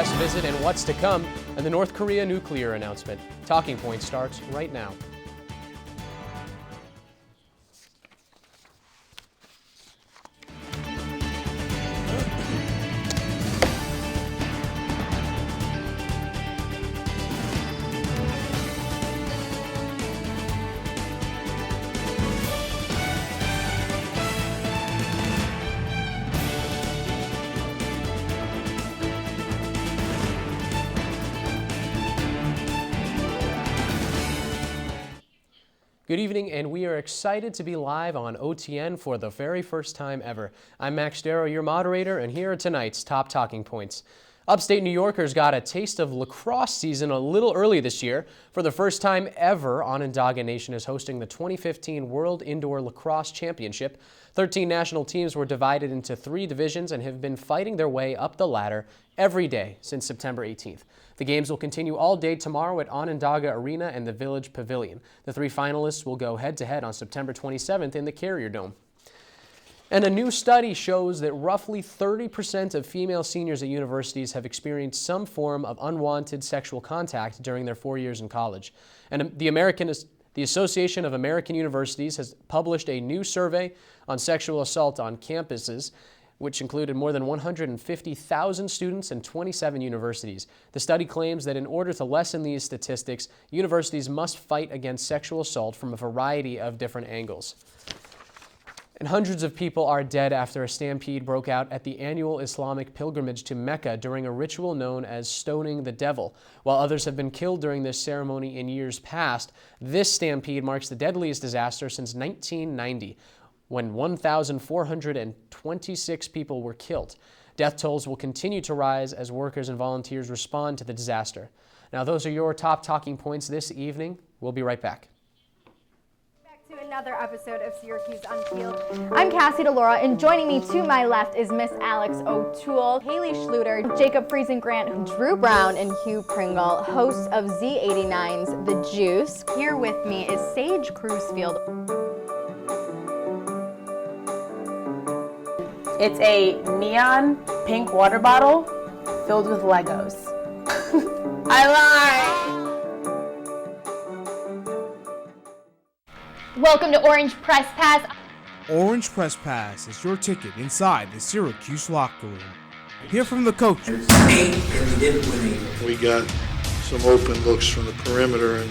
U.S. visit and what's to come, and the North Korea nuclear announcement. Talking Point starts right now. Good evening, and we are excited to be live on OTN for the very first time ever. I'm Max Darrow, your moderator, and here are tonight's top talking points. Upstate New Yorkers got a taste of lacrosse season a little early this year. For the first time ever, Onondaga Nation is hosting the 2015 World Indoor Lacrosse Championship. 13 national teams were divided into 3 divisions and have been fighting their way up the ladder every day since September 18th. The games will continue all day tomorrow at Onondaga Arena and the Village Pavilion. The 3 finalists will go head-to-head on September 27th in the Carrier Dome. And a new study shows that roughly 30% of female seniors at universities have experienced some form of unwanted sexual contact during their 4 years in college. And the Association of American Universities has published a new survey on sexual assault on campuses, which included more than 150,000 students and 27 universities. The study claims that in order to lessen these statistics, universities must fight against sexual assault from a variety of different angles. And hundreds of people are dead after a stampede broke out at the annual Islamic pilgrimage to Mecca during a ritual known as stoning the devil. While others have been killed during this ceremony in years past, this stampede marks the deadliest disaster since 1990. When 1,426 people were killed. Death tolls will continue to rise as workers and volunteers respond to the disaster. Now, those are your top talking points this evening. We'll be right back. Back to another episode of Syracuse Unpeeled. I'm Cassie DeLaura, and joining me to my left is Miss Alex O'Toole, Haley Schluter, Jacob Friesen Grant, Drew Brown, and Hugh Pringle, hosts of Z89's The Juice. Here with me is Sage Cruisefield. It's a neon pink water bottle filled with Legos. I lied! Welcome to Orange Press Pass. Orange Press Pass is your ticket inside the Syracuse locker room. Hear from the coaches. We got some open looks from the perimeter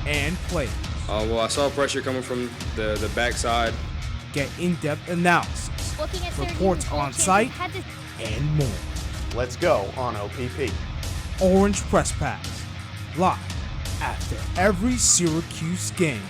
and players. Well, I saw pressure coming from the backside. Get in-depth analysis, reports on site, and more. Let's go on OPP. Orange Press Pass, live after every Syracuse game.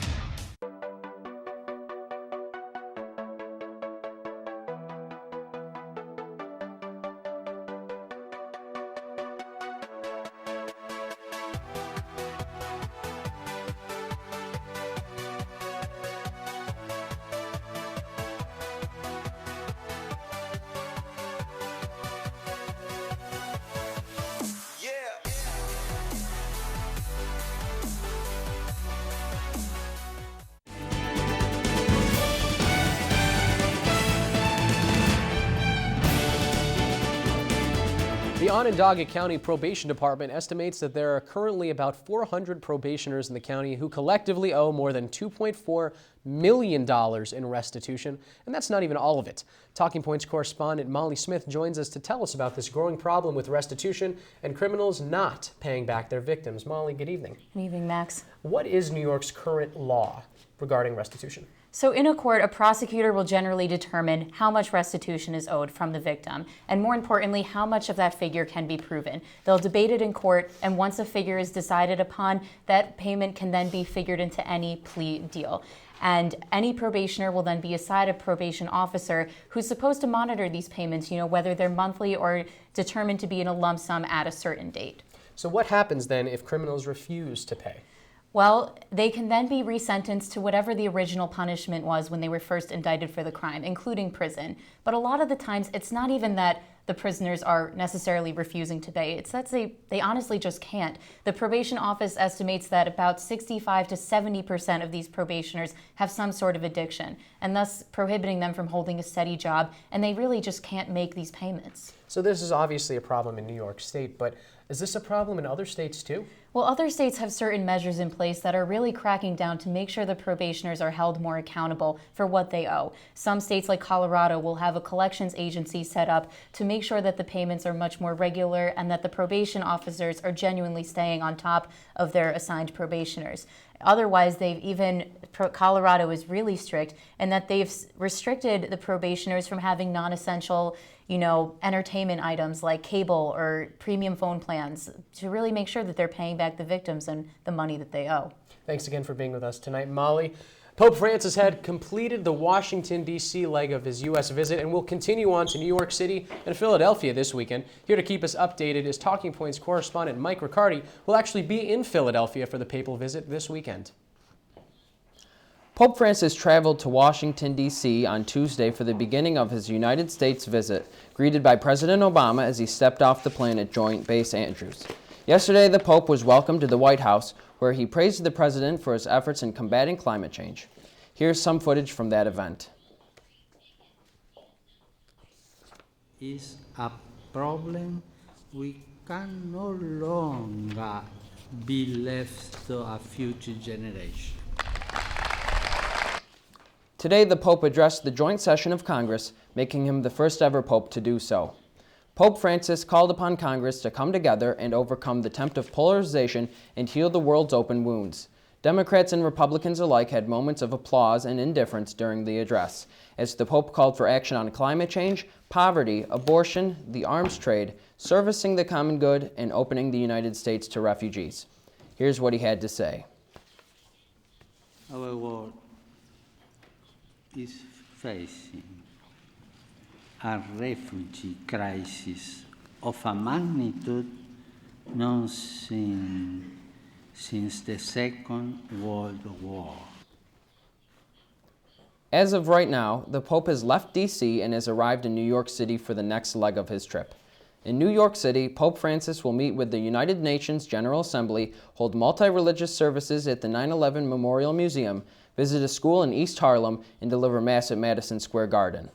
The Onondaga County Probation Department estimates that there are currently about 400 probationers in the county who collectively owe more than $2.4 million in restitution, and that's not even all of it. Talking Points correspondent Molly Smith joins us to tell us about this growing problem with restitution and criminals not paying back their victims. Molly, good evening. Good evening, Max. What is New York's current law regarding restitution? So in a court, a prosecutor will generally determine how much restitution is owed from the victim, and more importantly, how much of that figure can be proven. They'll debate it in court, and once a figure is decided upon, that payment can then be figured into any plea deal. And any probationer will then be assigned a probation officer who's supposed to monitor these payments, whether they're monthly or determined to be in a lump sum at a certain date. So what happens then if criminals refuse to pay? Well, they can then be resentenced to whatever the original punishment was when they were first indicted for the crime, including prison. But a lot of the times, it's not even that the prisoners are necessarily refusing to pay. It's that they honestly just can't. The probation office estimates that about 65 to 70% of these probationers have some sort of addiction, and thus prohibiting them from holding a steady job, and they really just can't make these payments. So this is obviously a problem in New York State, but is this a problem in other states too? Well, other states have certain measures in place that are really cracking down to make sure the probationers are held more accountable for what they owe. Some states like Colorado will have a collections agency set up to make sure that the payments are much more regular and that the probation officers are genuinely staying on top of their assigned probationers. Otherwise, Colorado is really strict in that they've restricted the probationers from having non-essential, entertainment items like cable or premium phone plans to really make sure that they're paying back the victims and the money that they owe. Thanks again for being with us tonight, Molly. Pope Francis had completed the Washington, D.C. leg of his U.S. visit and will continue on to New York City and Philadelphia this weekend. Here to keep us updated is Talking Points correspondent Mike Riccardi, who will actually be in Philadelphia for the papal visit this weekend. Pope Francis traveled to Washington, D.C. on Tuesday for the beginning of his United States visit, greeted by President Obama as he stepped off the plane at Joint Base Andrews. Yesterday, the Pope was welcomed to the White House, where he praised the president for his efforts in combating climate change. Here's some footage from that event. Is a problem we can no longer be left to a future generation. Today, the Pope addressed the joint session of Congress, making him the first ever Pope to do so. Pope Francis called upon Congress to come together and overcome the tempt of polarization and heal the world's open wounds. Democrats and Republicans alike had moments of applause and indifference during the address, as the Pope called for action on climate change, poverty, abortion, the arms trade, servicing the common good, and opening the United States to refugees. Here's what he had to say. Our world is facing a refugee crisis of a magnitude known since the Second World War. As of right now, the Pope has left D.C. and has arrived in New York City for the next leg of his trip. In New York City, Pope Francis will meet with the United Nations General Assembly, hold multi-religious services at the 9/11 Memorial Museum, visit a school in East Harlem, and deliver Mass at Madison Square Garden.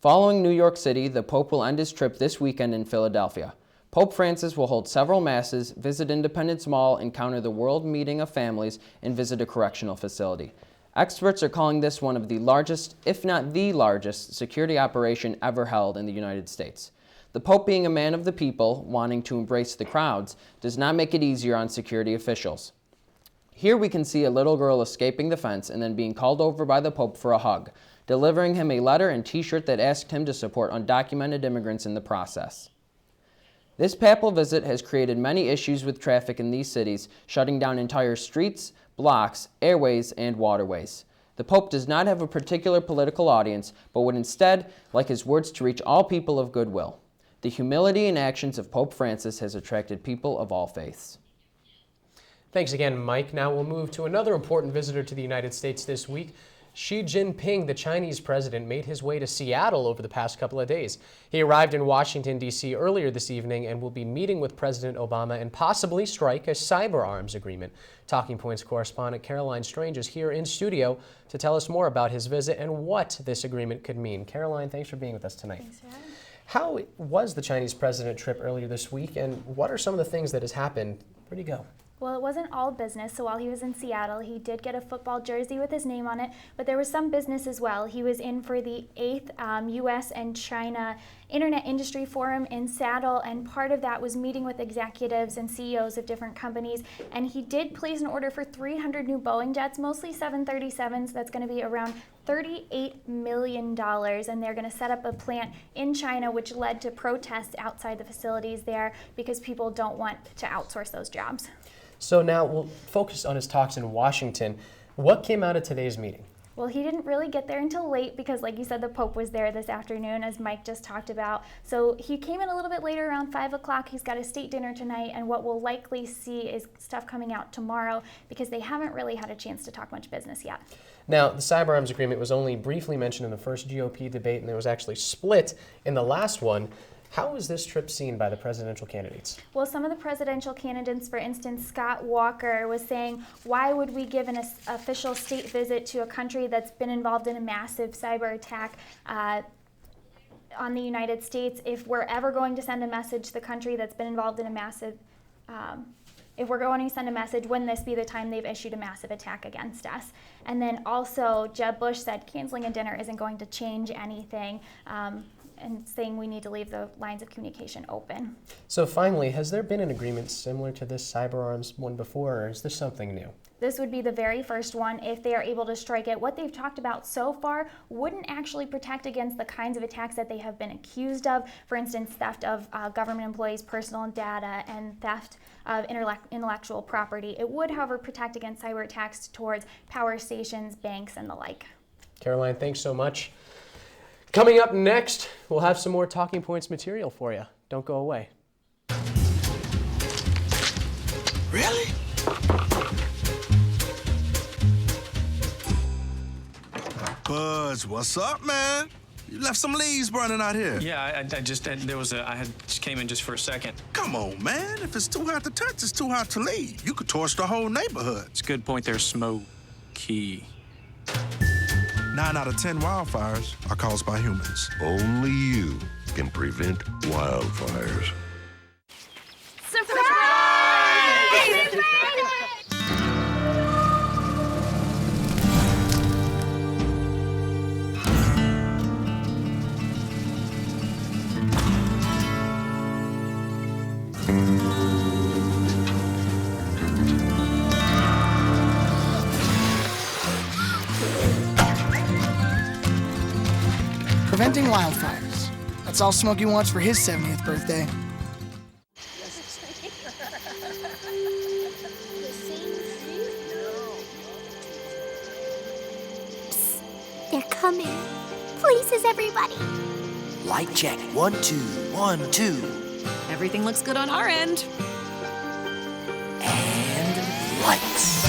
Following New York City, the Pope will end his trip this weekend in Philadelphia. Pope Francis will hold several masses, visit Independence Mall, encounter the World Meeting of Families, and visit a correctional facility. Experts are calling this one of the largest, if not the largest, security operation ever held in the United States. The Pope, being a man of the people, wanting to embrace the crowds, does not make it easier on security officials. Here we can see a little girl escaping the fence and then being called over by the Pope for a hug, delivering him a letter and t-shirt that asked him to support undocumented immigrants in the process. This papal visit has created many issues with traffic in these cities, shutting down entire streets, blocks, airways, and waterways. The Pope does not have a particular political audience, but would instead like his words to reach all people of goodwill. The humility and actions of Pope Francis has attracted people of all faiths. Thanks again, Mike. Now we'll move to another important visitor to the United States this week. Xi Jinping, the Chinese president, made his way to Seattle over the past couple of days. He arrived in Washington, D.C. earlier this evening and will be meeting with President Obama and possibly strike a cyber arms agreement. Talking Points correspondent Caroline Strange is here in studio to tell us more about his visit and what this agreement could mean. Caroline, thanks for being with us tonight. Thanks for having me. How was the Chinese president trip earlier this week, and what are some of the things that has happened? Where'd he go? Well, it wasn't all business, so while he was in Seattle, he did get a football jersey with his name on it, but there was some business as well. He was in for the 8th U.S. and China Internet Industry Forum in Seattle, and part of that was meeting with executives and CEOs of different companies, and he did place an order for 300 new Boeing jets, mostly 737s. That's going to be around $38 million, and they're going to set up a plant in China, which led to protests outside the facilities there because people don't want to outsource those jobs. So now we'll focus on his talks in Washington. What came out of today's meeting? Well, he didn't really get there until late because, like you said, the Pope was there this afternoon, as Mike just talked about. So he came in a little bit later, around 5 o'clock. He's got a state dinner tonight, and what we'll likely see is stuff coming out tomorrow because they haven't really had a chance to talk much business yet. Now, the cyber arms agreement was only briefly mentioned in the first GOP debate, and there was actually split in the last one. How is this trip seen by the presidential candidates? Well, some of the presidential candidates, for instance, Scott Walker, was saying, why would we give an official state visit to a country that's been involved in a massive cyber attack on the United States? If we're ever going to send a message to the country that's been involved in a massive if we're going to send a message, wouldn't this be the time they've issued a massive attack against us? And then also, Jeb Bush said canceling a dinner isn't going to change anything, and saying we need to leave the lines of communication open. So finally, has there been an agreement similar to this cyber arms one before, or is this something new? This would be the very first one if they are able to strike it. What they've talked about so far wouldn't actually protect against the kinds of attacks that they have been accused of. For instance, theft of government employees' personal data and theft of intellectual property. It would, however, protect against cyber attacks towards power stations, banks, and the like. Caroline, thanks so much. Coming up next, we'll have some more Talking Points material for you. Don't go away. Really? Buzz, what's up, man? You left some leaves burning out here. Yeah, I just came in just for a second. Come on, man. If it's too hot to touch, it's too hot to leave. You could torch the whole neighborhood. It's a good point there, Smokey. 9 out of 10 wildfires are caused by humans. Only you can prevent wildfires. Surprise! Preventing wildfires. That's all Smokey wants for his 70th birthday. Psst, they're coming. Places, everybody. Light check. 1, 2, 1, 2. Everything looks good on our end. And lights.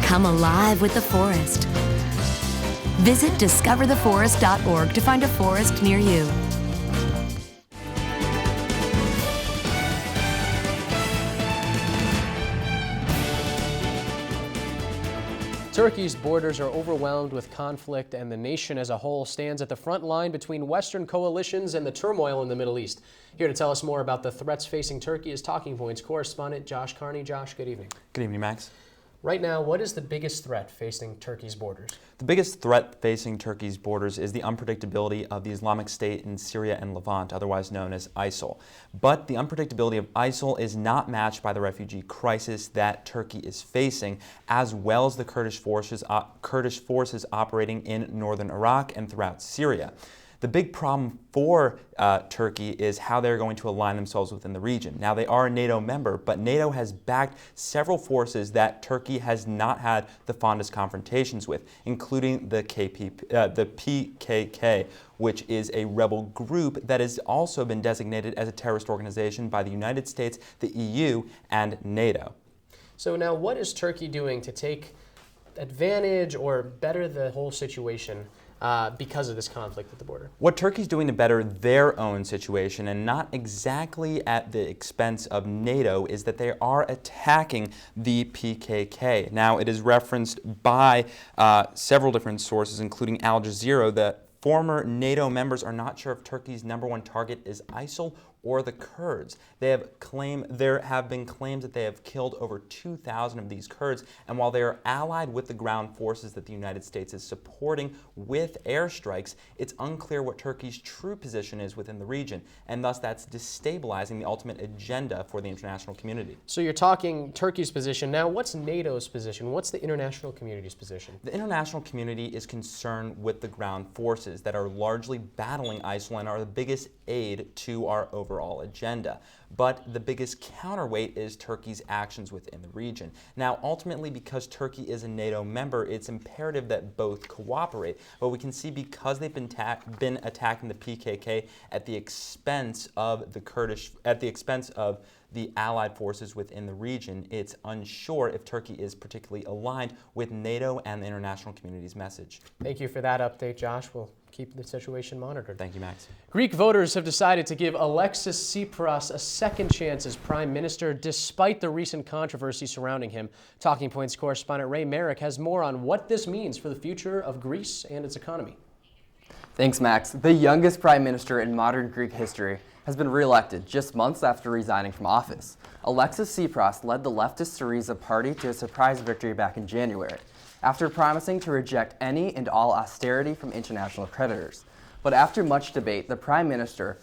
Come alive with the forest. Visit discovertheforest.org to find a forest near you. Turkey's borders are overwhelmed with conflict, and the nation as a whole stands at the front line between Western coalitions and the turmoil in the Middle East. Here to tell us more about the threats facing Turkey is Talking Points correspondent Josh Carney. Josh, good evening. Good evening, Max. Right now, what is the biggest threat facing Turkey's borders? The biggest threat facing Turkey's borders is the unpredictability of the Islamic State in Syria and Levant, otherwise known as ISIL. But the unpredictability of ISIL is not matched by the refugee crisis that Turkey is facing, as well as the Kurdish forces operating in northern Iraq and throughout Syria. The big problem for Turkey is how they're going to align themselves within the region. Now, they are a NATO member, but NATO has backed several forces that Turkey has not had the fondest confrontations with, including the PKK, which is a rebel group that has also been designated as a terrorist organization by the United States, the EU, and NATO. So now, what is Turkey doing to take advantage or better the whole situation because of this conflict at the border? What Turkey's doing to better their own situation, and not exactly at the expense of NATO, is that they are attacking the PKK. Now, it is referenced by several different sources, including Al Jazeera, that former NATO members are not sure if Turkey's #1 target is ISIL or the Kurds. There have been claims that they have killed over 2,000 of these Kurds, and while they are allied with the ground forces that the United States is supporting with airstrikes, it's unclear what Turkey's true position is within the region, and thus that's destabilizing the ultimate agenda for the international community. So you're talking Turkey's position. Now, what's NATO's position? What's the international community's position? The international community is concerned with the ground forces that are largely battling ISIL and are the biggest aid to our overall agenda. But the biggest counterweight is Turkey's actions within the region. Now, ultimately, because Turkey is a NATO member, it's imperative that both cooperate. But we can see because they've been attacking the PKK at the expense of the the allied forces within the region. It's unsure if Turkey is particularly aligned with NATO and the international community's message. Thank you for that update, Josh. We'll keep the situation monitored. Thank you, Max. Greek voters have decided to give Alexis Tsipras a second chance as prime minister despite the recent controversy surrounding him. Talking Points correspondent Ray Merrick has more on what this means for the future of Greece and its economy. Thanks, Max. The youngest prime minister in modern Greek history has been re-elected just months after resigning from office. Alexis Tsipras led the leftist Syriza party to a surprise victory back in January, after promising to reject any and all austerity from international creditors. But after much debate, the prime minister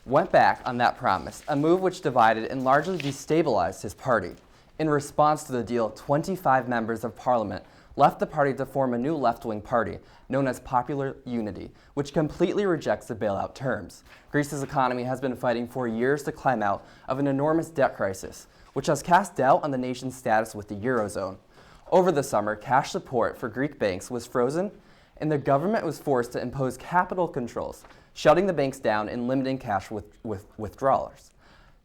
went back on that promise, a move which divided and largely destabilized his party. In response to the deal, 25 members of parliament left the party to form a new left-wing party known as Popular Unity, which completely rejects the bailout terms. Greece's economy has been fighting for years to climb out of an enormous debt crisis, which has cast doubt on the nation's status with the Eurozone. Over the summer, cash support for Greek banks was frozen, and the government was forced to impose capital controls, shutting the banks down and limiting cash withdrawals.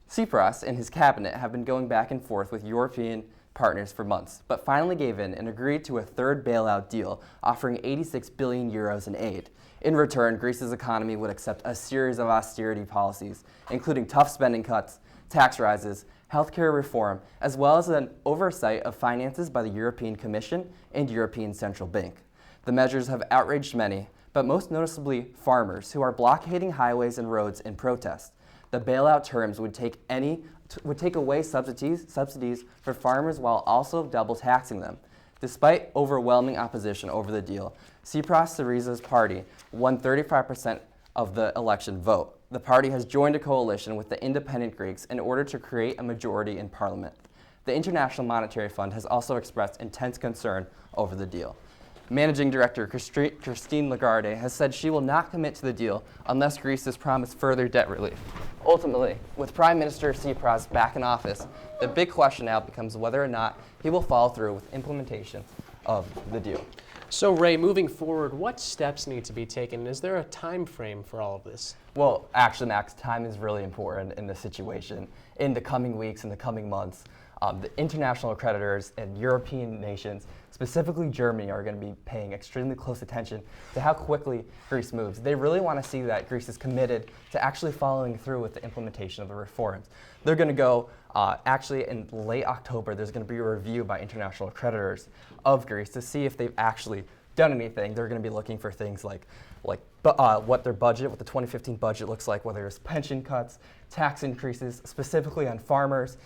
Tsipras and his cabinet have been going back and forth with European partners for months, but finally gave in and agreed to a third bailout deal offering 86 billion euros in aid. In return, Greece's economy would accept a series of austerity policies, including tough spending cuts, tax rises, healthcare reform, as well as an oversight of finances by the European Commission and European Central Bank. The measures have outraged many, but most noticeably farmers who are blockading highways and roads in protest. The bailout terms would take away subsidies for farmers while also double taxing them. Despite overwhelming opposition over the deal, Tsipras Syriza's party won 35% of the election vote. The party has joined a coalition with the Independent Greeks in order to create a majority in parliament. The International Monetary Fund has also expressed intense concern over the deal. Managing Director Christine Lagarde has said she will not commit to the deal unless Greece is promised further debt relief. Ultimately, with Prime Minister Tsipras back in office, the big question now becomes whether or not he will follow through with implementation of the deal. So Ray, moving forward, what steps need to be taken? Is there a time frame for all of this? Well, actually, Max, time is really important in this situation. In the coming weeks, in the coming months, the international creditors and European nations, specifically Germany, are going to be paying extremely close attention to how quickly Greece moves. They really want to see that Greece is committed to actually following through with the implementation of the reforms. They're going to go, actually in late October, there's going to be a review by international creditors of Greece to see if they've actually done anything. They're going to be looking for things like what their budget, what the 2015 budget looks like, whether it's pension cuts, tax increases, specifically on farmers,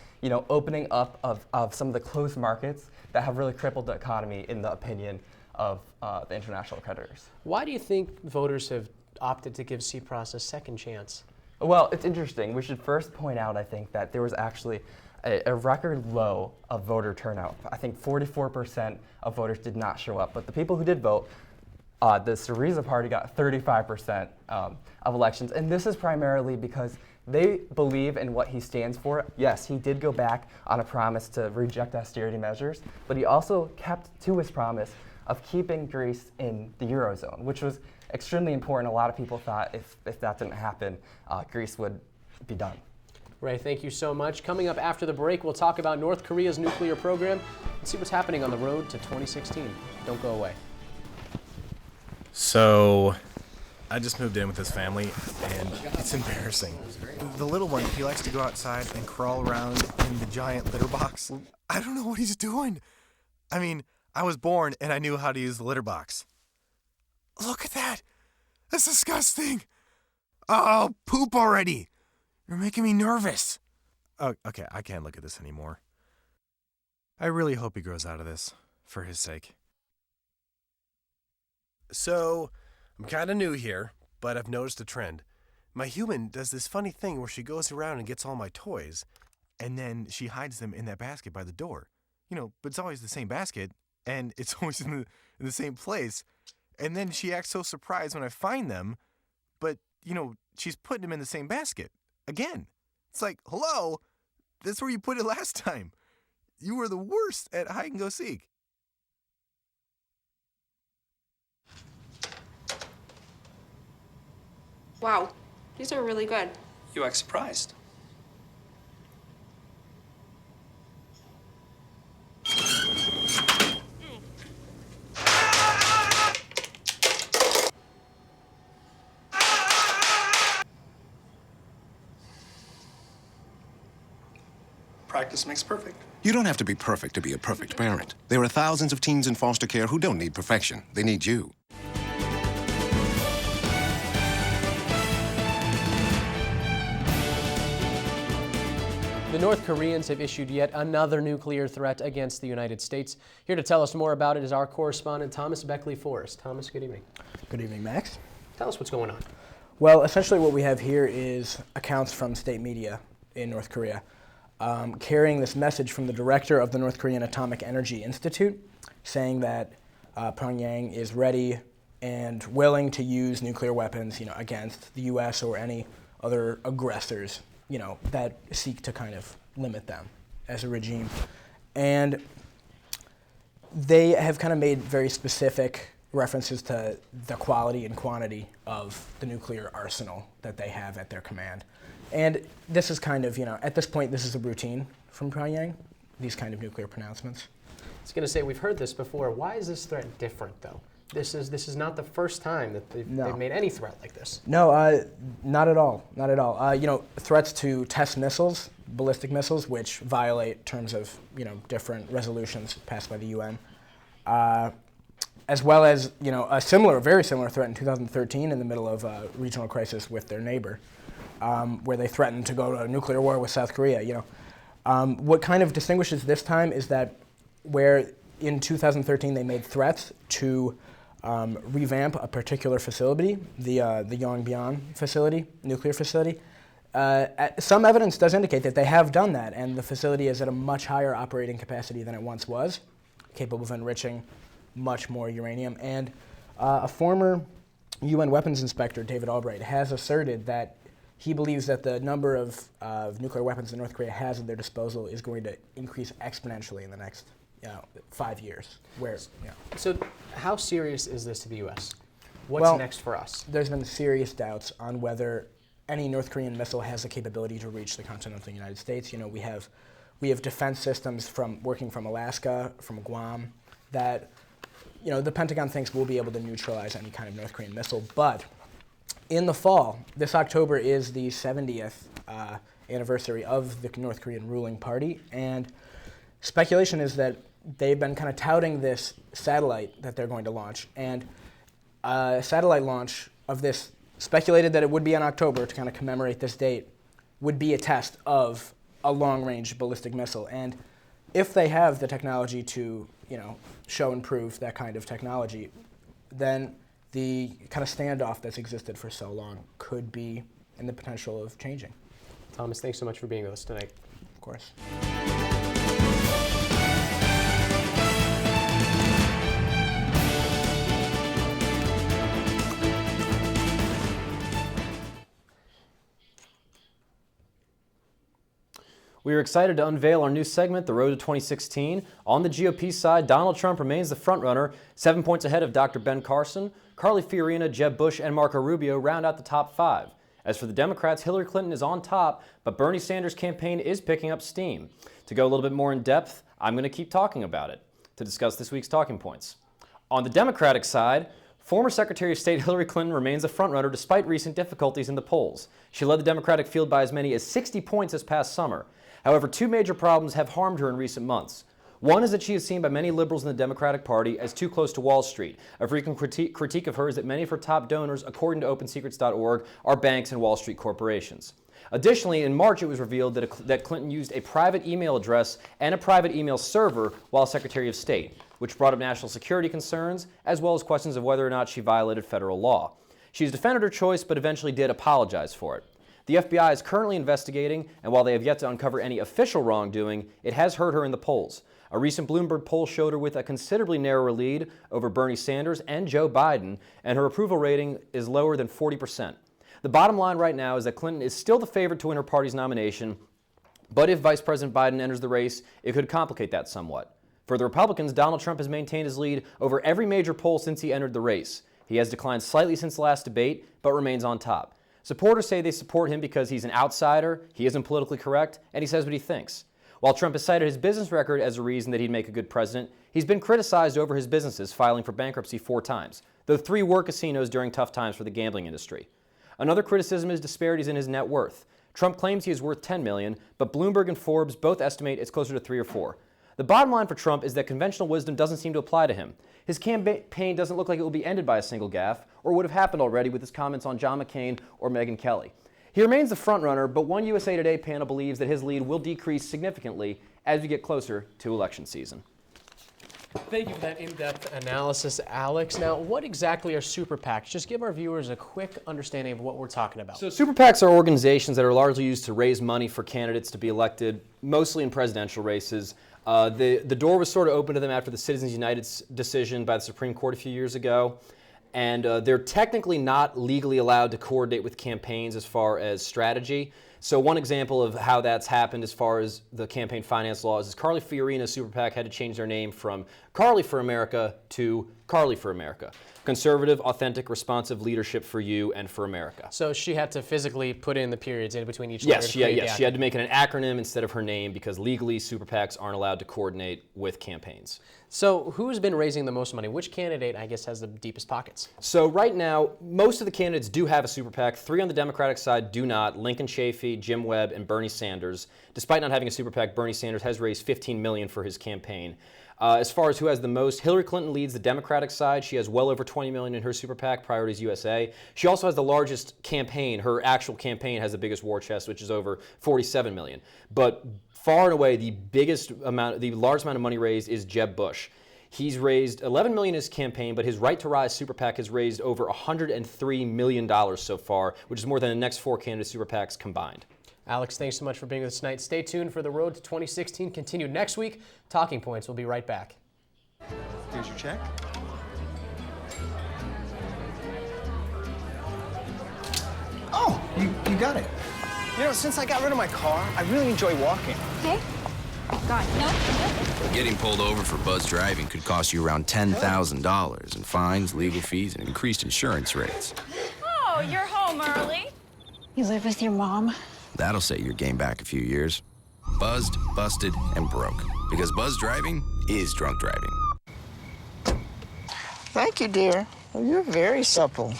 opening up of some of the closed markets that have really crippled the economy in the opinion of the international creditors. Why do you think voters have opted to give Tsipras a second chance? Well, it's interesting. We should first point out, I think, that there was actually a record low of voter turnout. I think 44% of voters did not show up, but the people who did vote, the Syriza party got 35% of elections, and this is primarily because they believe in what he stands for. Yes, he did go back on a promise to reject austerity measures, but he also kept to his promise of keeping Greece in the Eurozone, which was extremely important. A lot of people thought if that didn't happen, Greece would be done. Ray, thank you so much. Coming up after the break, we'll talk about North Korea's nuclear program and see what's happening on the road to 2016. Don't go away. So, I just moved in with this family, and it's embarrassing. The little one, he likes to go outside and crawl around in the giant litter box. I don't know what he's doing. I mean, I was born and I knew how to use the litter box. Look at that. That's disgusting. Oh, poop already. You're making me nervous. Oh, okay, I can't look at this anymore. I really hope he grows out of this, for his sake. So, I'm kind of new here, but I've noticed a trend. My human does this funny thing where she goes around and gets all my toys, and then she hides them in that basket by the door. But it's always the same basket, and it's always in the same place. And then she acts so surprised when I find them, but, she's putting them in the same basket. Again. It's like, hello, that's where you put it last time. You were the worst at hide and go seek. Wow, these are really good. You act surprised. Practice makes perfect. You don't have to be perfect to be a perfect parent. There are thousands of teens in foster care who don't need perfection. They need you. The North Koreans have issued yet another nuclear threat against the United States. Here to tell us more about it is our correspondent, Thomas Beckley-Forrest. Thomas, good evening. Good evening, Max. Tell us what's going on. Well, essentially what we have here is accounts from state media in North Korea carrying this message from the director of the North Korean Atomic Energy Institute saying that Pyongyang is ready and willing to use nuclear weapons, against the U.S. or any other aggressors, that seek to kind of limit them as a regime. And they have kind of made very specific references to the quality and quantity of the nuclear arsenal that they have at their command. And this is kind of, at this point, this is a routine from Pyongyang, these kind of nuclear pronouncements. I was going to say, we've heard this before. Why is this threat different, though? This is not the first time that they've made any threat like this. No, not at all. Not at all. Threats to test missiles, ballistic missiles, which violate terms of, different resolutions passed by the UN. As well as, a very similar threat in 2013 in the middle of a regional crisis with their neighbor, where they threatened to go to a nuclear war with South Korea. What kind of distinguishes this time is that where in 2013 they made threats to revamp a particular facility, the Yongbyon facility, nuclear facility. Some evidence does indicate that they have done that, and the facility is at a much higher operating capacity than it once was, capable of enriching much more uranium. And a former UN weapons inspector, David Albright, has asserted that he believes that the number of nuclear weapons that North Korea has at their disposal is going to increase exponentially in the next 5 years. So how serious is this to the U.S.? What's next for us? There's been serious doubts on whether any North Korean missile has the capability to reach the continental United States. We have defense systems working from Alaska, from Guam, that the Pentagon thinks will be able to neutralize any kind of North Korean missile. But in the fall, this October is the 70th anniversary of the North Korean ruling party, and speculation is that they've been kind of touting this satellite that they're going to launch, and a satellite launch of this, speculated that it would be in October to kind of commemorate this date, would be a test of a long-range ballistic missile. And if they have the technology to, show and prove that kind of technology, then the kind of standoff that's existed for so long could be in the potential of changing. Thomas, thanks so much for being with us tonight. Of course. We are excited to unveil our new segment, The Road to 2016. On the GOP side, Donald Trump remains the frontrunner, 7 points ahead of Dr. Ben Carson. Carly Fiorina, Jeb Bush, and Marco Rubio round out the top 5. As for the Democrats, Hillary Clinton is on top, but Bernie Sanders' campaign is picking up steam. To go a little bit more in depth, I'm going to keep talking about it to discuss this week's talking points. On the Democratic side, former Secretary of State Hillary Clinton remains a frontrunner despite recent difficulties in the polls. She led the Democratic field by as many as 60 points this past summer. However, 2 major problems have harmed her in recent months. One is that she is seen by many liberals in the Democratic Party as too close to Wall Street. A frequent critique of her is that many of her top donors, according to OpenSecrets.org, are banks and Wall Street corporations. Additionally, in March it was revealed that Clinton used a private email address and a private email server while Secretary of State, which brought up national security concerns, as well as questions of whether or not she violated federal law. She's defended her choice, but eventually did apologize for it. The FBI is currently investigating, and while they have yet to uncover any official wrongdoing, it has hurt her in the polls. A recent Bloomberg poll showed her with a considerably narrower lead over Bernie Sanders and Joe Biden, and her approval rating is lower than 40%. The bottom line right now is that Clinton is still the favorite to win her party's nomination, but if Vice President Biden enters the race, it could complicate that somewhat. For the Republicans, Donald Trump has maintained his lead over every major poll since he entered the race. He has declined slightly since the last debate, but remains on top. Supporters say they support him because he's an outsider, he isn't politically correct, and he says what he thinks. While Trump has cited his business record as a reason that he'd make a good president, he's been criticized over his businesses filing for bankruptcy 4 times, though 3 were casinos during tough times for the gambling industry. Another criticism is disparities in his net worth. Trump claims he is worth $10 million, but Bloomberg and Forbes both estimate it's closer to 3 or 4. The bottom line for Trump is that conventional wisdom doesn't seem to apply to him. His campaign doesn't look like it will be ended by a single gaffe, or would have happened already with his comments on John McCain or Megyn Kelly. He remains the frontrunner, but one USA Today panel believes that his lead will decrease significantly as we get closer to election season. Thank you for that in-depth analysis, Alex. Now, what exactly are super PACs? Just give our viewers a quick understanding of what we're talking about. So super PACs are organizations that are largely used to raise money for candidates to be elected, mostly in presidential races. The door was sort of open to them after the Citizens United's decision by the Supreme Court a few years ago. And they're technically not legally allowed to coordinate with campaigns as far as strategy. So one example of how that's happened as far as the campaign finance laws is Carly Fiorina's super PAC had to change their name from Carly for America to Carly for America. Conservative, authentic, responsive leadership for you and for America. So she had to physically put in the periods in between each Yes, letter. she had to make it an acronym instead of her name because legally super PACs aren't allowed to coordinate with campaigns. So who's been raising the most money? Which candidate, I guess, has the deepest pockets? So right now, most of the candidates do have a super PAC. 3 on the Democratic side do not. Lincoln Chafee, Jim Webb, and Bernie Sanders. Despite not having a super PAC, Bernie Sanders has raised $15 million for his campaign. As far as who has the most, Hillary Clinton leads the Democratic side. She has well over $20 million in her super PAC, Priorities USA. She also has the largest campaign. Her actual campaign has the biggest war chest, which is over $47 million. But far and away, the largest amount of money raised is Jeb Bush. He's raised $11 million in his campaign, but his Right to Rise super PAC has raised over $103 million so far, which is more than the next 4 candidate super PACs combined. Alex, thanks so much for being with us tonight. Stay tuned for the road to 2016. Continue next week. Talking Points. We'll be right back. Here's your check. Oh, you got it. You know, since I got rid of my car, I really enjoy walking. Okay. God, no. Getting pulled over for buzz driving could cost you around $10,000 in fines, legal fees, and increased insurance rates. Oh, you're home early. You live with your mom? That'll set your game back a few years. Buzzed, busted, and broke. Because buzz driving is drunk driving. Thank you, dear. Well, you're very supple,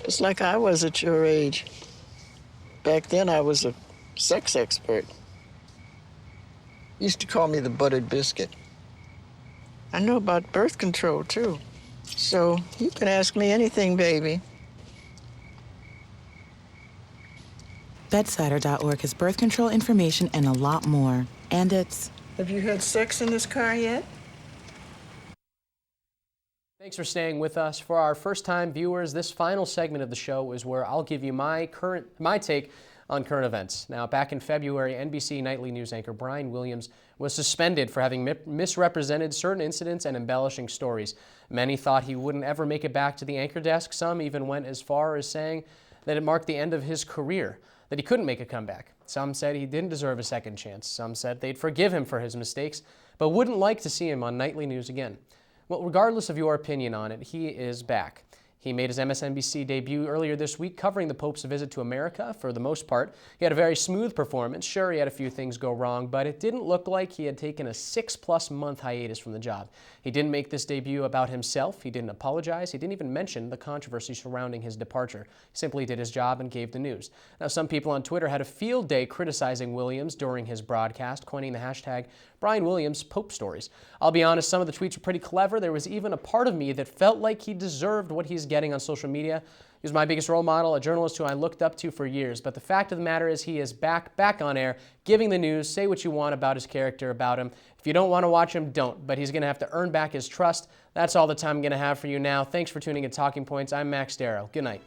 just like I was at your age. Back then, I was a sex expert. Used to call me the buttered biscuit. I know about birth control, too. So you can ask me anything, baby. Bedsider.org has birth control information and a lot more. And it's... Have you had sex in this car yet? Thanks for staying with us. For our first-time viewers, this final segment of the show is where I'll give you my take on current events. Now, back in February, NBC nightly news anchor Brian Williams was suspended for having misrepresented certain incidents and embellishing stories. Many thought he wouldn't ever make it back to the anchor desk. Some even went as far as saying that it marked the end of his career, that he couldn't make a comeback. Some said he didn't deserve a second chance. Some said they'd forgive him for his mistakes, but wouldn't like to see him on nightly news again. Well, regardless of your opinion on it, he is back. He made his MSNBC debut earlier this week covering the Pope's visit to America. For the most part, he had a very smooth performance. Sure, he had a few things go wrong, but it didn't look like he had taken a 6+ month hiatus from the job. He didn't make this debut about himself. He didn't apologize. He didn't even mention the controversy surrounding his departure. He simply did his job and gave the news. Now, some people on Twitter had a field day criticizing Williams during his broadcast, coining the hashtag Brian Williams Pope Stories. I'll be honest, some of the tweets were pretty clever. There was even a part of me that felt like he deserved what he's getting on social media. He was my biggest role model, a journalist who I looked up to for years. But the fact of the matter is he is back on air, giving the news. Say what you want about his character, about him. If you don't want to watch him, don't. But he's going to have to earn back his trust. That's all the time I'm going to have for you now. Thanks for tuning in to Talking Points. I'm Max Darrow. Good night.